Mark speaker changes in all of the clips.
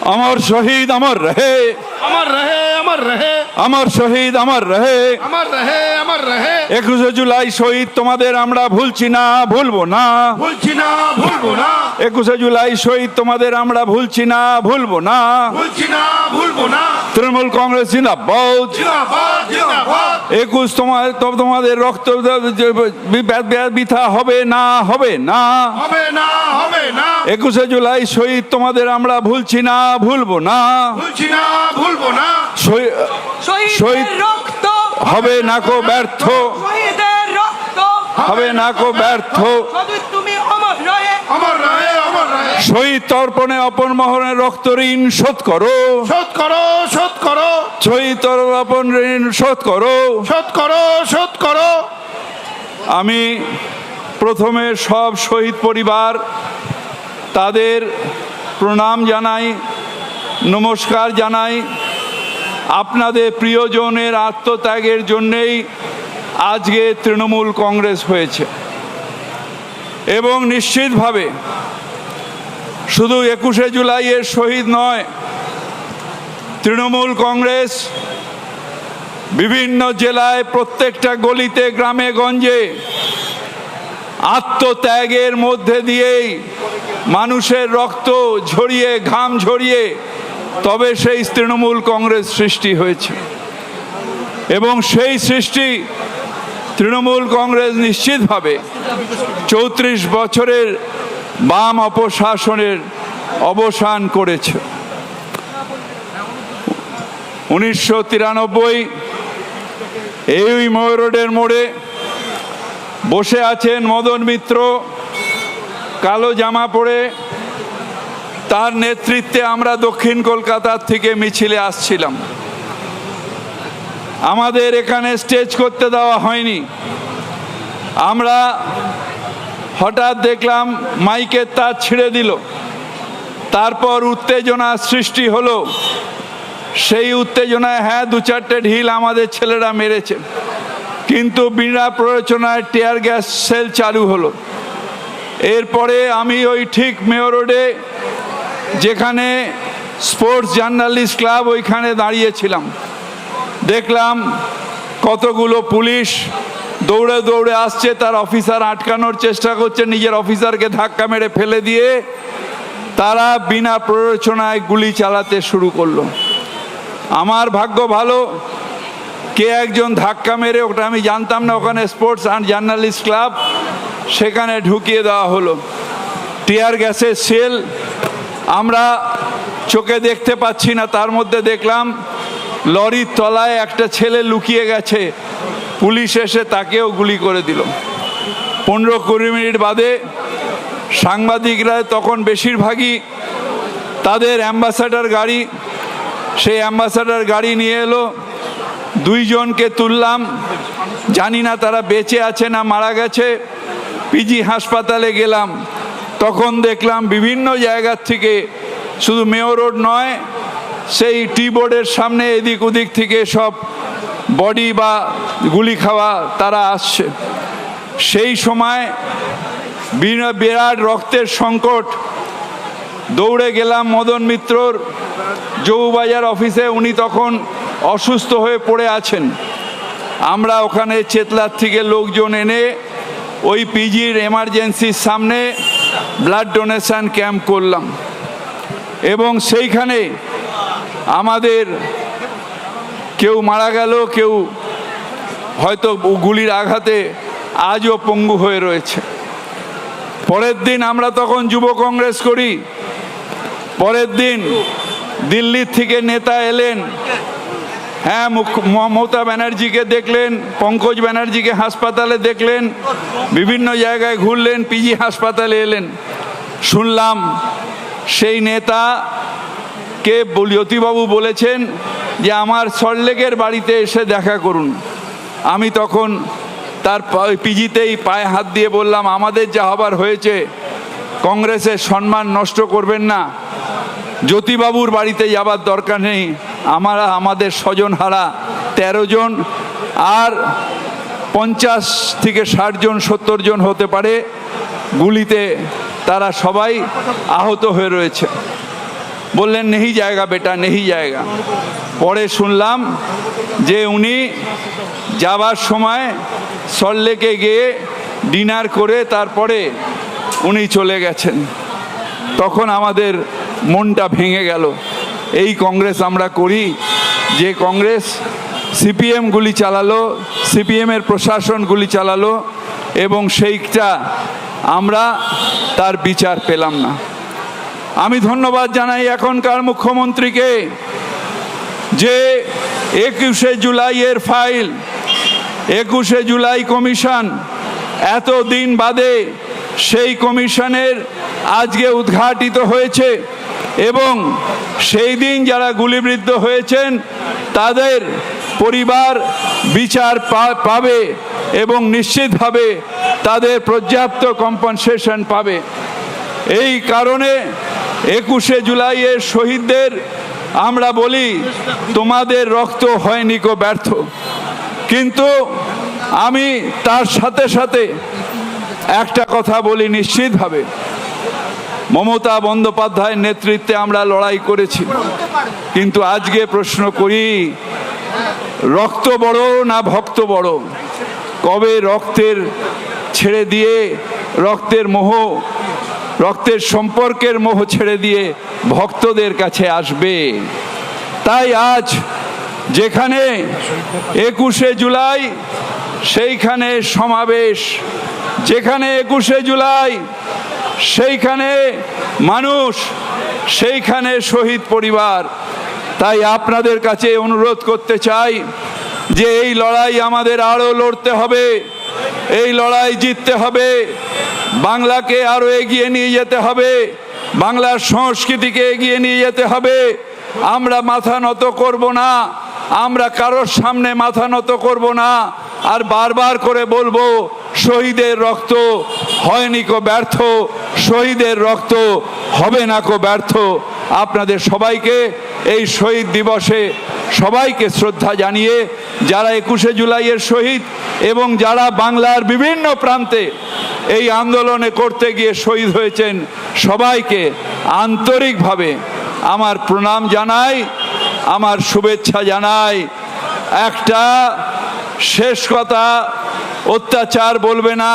Speaker 1: अमर शहीद अमर रहे,
Speaker 2: अमर रहे, अमर रहे,
Speaker 1: अमर शहीद अमर रहे,
Speaker 2: अमर रहे, अमर रहे।
Speaker 1: 21 জুলাই শহীদ তোমাদের আমরা ভুলছি না, ভুলবো না,
Speaker 2: ভুলছি না, ভুলবো না,
Speaker 1: 21 জুলাই শহীদ তোমাদের আমরা ভুলছি না, ভুলবো না।
Speaker 2: ভুলছি না, ভুলবো না।
Speaker 1: তৃণমূল কংগ্রেস জিন্দাবাদ,
Speaker 2: জিন্দাবাদ, জিন্দাবাদ।
Speaker 1: 21 তোমাদের রক্ত বৃথা হবে না, হবে না,
Speaker 2: হবে না, হবে না,
Speaker 1: 21 জুলাই শহীদ তোমাদের আমরা ভুলছি না, ভুলবো না।
Speaker 2: ভুলছি না, ভুলবো না।
Speaker 1: শহীদ
Speaker 3: রক্ত
Speaker 1: হবে না কো ব্যর্থ,
Speaker 3: শহীদের রক্ত
Speaker 1: হবে না কো ব্যর্থ।
Speaker 3: শুধু তুমি অমর রহে,
Speaker 2: অমর রহে, অমর রহে।
Speaker 1: শহীদ তর্পণে অপর মহনের রক্ত ঋণ শোধ করো,
Speaker 2: শোধ করো, শোধ করো,
Speaker 1: শহীদ তর্পণ ঋণ শোধ করো।
Speaker 2: শোধ করো, শোধ করো।
Speaker 1: আমি প্রথমে সব শহীদ পরিবার তাদের প্রণাম জানাই, নমস্কার জানাই। আপনাদের প্রিয়জনের আত্মত্যাগের জন্যেই আজকে তৃণমূল কংগ্রেস হয়েছে এবং নিশ্চিতভাবে শুধু 21 জুলাইয়ের শহীদ নয়, তৃণমূল কংগ্রেস বিভিন্ন জেলায় প্রত্যেকটা গলিতে গ্রামে গঞ্জে আত্মত্যাগের মধ্যে দিয়েই মানুষের রক্ত ঝরিয়ে ঘাম ঝরিয়ে তবে সেই তৃণমূল কংগ্রেস সৃষ্টি হয়েছে এবং সেই সৃষ্টি তৃণমূল কংগ্রেস নিশ্চিতভাবে 34 বছরের বাম অপশাসনের অবসান করেছে। 1993 এই ময়ূর রোডের মোড়ে বসে আছেন মদন মিত্র, কালো জামা পরে। তার নেতৃত্বে আমরা দক্ষিণ কলকাতার থেকে মিছিলে আসছিলাম। আমাদের এখানে স্টেজ করতে দেওয়া হয়নি। আমরা হঠাৎ দেখলাম মাইকের তার ছিঁড়ে দিল, তারপর উত্তেজনা সৃষ্টি হলো। সেই উত্তেজনায় হ্যাঁ 2-4টে ঢিল আমাদের ছেলেরা মেরেছে, কিন্তু বিনা প্ররোচনায় টিয়ার গ্যাস সেল চালু হলো। এরপরে আমি ওই ঠিক মেয়র রোডে যেখানে স্পোর্টস জার্নালিস্ট ক্লাব ওইখানে দাঁড়িয়েছিলাম, দেখলাম কতগুলো পুলিশ দৌড়ে দৌড়ে আসছে, তার অফিসার আটকানোর চেষ্টা করছে, নিজের অফিসারকে ধাক্কা মেরে ফেলে দিয়ে তারা বিনা প্ররোচনায় গুলি চালাতে শুরু করলো। আমার ভাগ্য ভালো, কে একজন ধাক্কা মেরে, ওটা আমি জানতাম না, ওখানে স্পোর্টস অ্যান্ড জার্নালিস্ট ক্লাব, সেখানে ঢুকিয়ে দেওয়া হলো টিয়ার গ্যাসের সেল। আমরা চোখে দেখতে পাচ্ছি না, তার মধ্যে দেখলাম লরির তলায় একটা ছেলে লুকিয়ে গেছে, পুলিশ এসে তাকেও গুলি করে দিল। 15-20 মিনিট বাদে সাংবাদিকরা, তখন বেশিরভাগই তাদের অ্যাম্বাসাডার গাড়ি, সেই অ্যাম্বাসাডার গাড়ি নিয়ে এলো। 2 জনকে তুললাম, জানি না তারা বেঁচে আছে না মারা গেছে। পিজি হাসপাতালে গেলাম, তখন দেখলাম বিভিন্ন জায়গার থেকে, শুধু মেয়র রোড নয়, সেই টি বোর্ডের সামনে এদিক ওদিক থেকে সব বডি বা গুলি খাওয়া তারা আসছে। সেই সময় বিরাট রক্তের সংকট। দৌড়ে গেলাম মদন মিত্রর জৌবাজার অফিসে, উনি তখন অসুস্থ হয়ে পড়ে আছেন। আমরা ওখানে চেতলার থেকে লোকজন এনে ওই পিজির এমার্জেন্সির সামনে ব্লাড ডোনেশন ক্যাম্প করলাম এবং সেইখানে আমাদের কেউ মারা গেল, কেউ হয়তো গুলির আঘাতে আজও পঙ্গু হয়ে রয়েছে। পরের দিন আমরা তখন যুব কংগ্রেস করি। পরের দিন দিল্লির থেকে নেতা এলেন, হ্যাঁ মমতা ব্যানার্জিকে দেখলেন, পঙ্কজ ব্যানার্জিকে হাসপাতালে দেখলেন, বিভিন্ন জায়গায় ঘুরলেন, পিজি হাসপাতালে এলেন। শুনলাম সেই নেতাকে জ্যোতিবাবু বলেছেন যে আমার সল্টলেকের বাড়িতে এসে দেখা করুন। আমি তখন তার পিজিতেই পায়ে হাত দিয়ে বললাম, আমাদের যা হবার হয়েছে, কংগ্রেসের সম্মান নষ্ট করবেন না, জ্যোতিবাবুর বাড়িতে যাবার দরকার নেই। আমাদের স্বজনহারা 13 জন, আর 50 থেকে 60 জন 70 জন হতে পারে, গুলিতে তারা সবাই আহত হয়ে রয়েছে। বললেন নেহি জায়গা বেটা, নেহি জায়গা। পরে শুনলাম যে উনি যাবার সময় সল্টলেকে গিয়ে ডিনার করে তারপরে উনি চলে গেছেন। তখন আমাদের মনটা ভেঙে গেল। এই কংগ্রেস আমরা করি, যে কংগ্রেস সিপিএম গুলি চালালো, সিপিএমের প্রশাসন গুলি চালালো, এবং সেইটা আমরা তার বিচার পেলাম না। আমি ধন্যবাদ জানাই এখনকার মুখ্যমন্ত্রীকে যে 21শে জুলাইয়ের ফাইল, 21শে জুলাই কমিশন, এতদিন বাদে সেই কমিশনের আজকে উদ্ঘাটিত হয়েছে এবং সেই দিন যারা গুলিবিদ্ধ হয়েছেন তাদের পরিবার বিচার পাবে এবং নিশ্চিতভাবে তাদের পর্যাপ্ত কম্পেনসেশন পাবে। এই কারণে 21শে জুলাইয়ের শহীদদের আমরা বলি তোমাদের রক্ত হয়নি কো ব্যর্থ। কিন্তু আমি তার সাথে সাথে একটা কথা বলি নিশ্চিতভাবে, মমতা বন্দ্যোপাধ্যায়ের নেতৃত্বে আমরা লড়াই করেছি, কিন্তু আজকে প্রশ্ন করি রক্ত বড় না ভক্ত বড়? কবে রক্তের ছেড়ে দিয়ে রক্তের মোহ, রক্তের সম্পর্কের মোহ ছেড়ে দিয়ে ভক্তদের কাছে আসবে? তাই আজ যেখানে 21শে জুলাই সেইখানে সমাবেশ, যেখানে 21শে জুলাই সেইখানে মানুষ, সেইখানে শহীদ পরিবার। তাই আপনাদের কাছে অনুরোধ করতে চাই যে এই লড়াই আমাদের আরো লড়তে হবে, এই লড়াই জিততে হবে, বাংলাকে আরো এগিয়ে নিয়ে যেতে হবে, বাংলার সংস্কৃতিকে এগিয়ে নিয়ে যেতে হবে। আমরা মাথা নত করব না, আমরা কারোর সামনে মাথা নত করব না, আর বারবার করে বলবো শহীদের রক্ত হয়নি কো ব্যর্থ, শহীদের রক্ত হবে না কো ব্যর্থ। আপনাদের সবাইকে এই শহীদ দিবসে সবাইকে শ্রদ্ধা জানিয়ে, যারা 21শে জুলাইয়ের শহীদ এবং যারা বাংলার বিভিন্ন প্রান্তে এই আন্দোলনে করতে গিয়ে শহীদ হয়েছেন, সবাইকে আন্তরিকভাবে আমার প্রণাম জানাই, আমার শুভেচ্ছা জানাই। একটা শেষ কথা, অত্যাচার বলবে না,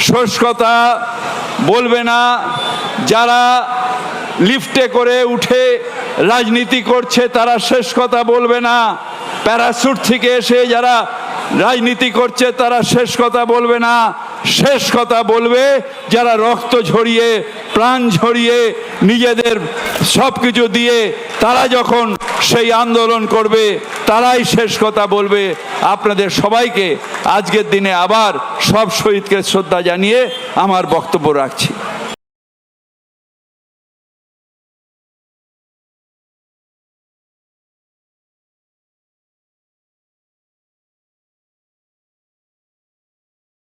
Speaker 1: শেষ কথা বলবে না, যারা লিফটে করে উঠে রাজনীতি করছে তারা শেষ কথা বলবে না, প্যারাসুট থেকে এসে যারা রাজনীতি করছে তারা শেষ কথা বলবে না। শেষ কথা বলবে যারা রক্ত ঝরিয়ে, প্রাণ ঝরিয়ে, নিজেদের সব কিছু দিয়ে তারা যখন সেই আন্দোলন করবে, তারাই শেষ কথা বলবে। আপনাদের সবাইকে আজকের দিনে আবার সব শহীদকে শ্রদ্ধা জানিয়ে আমার বক্তব্য রাখছি।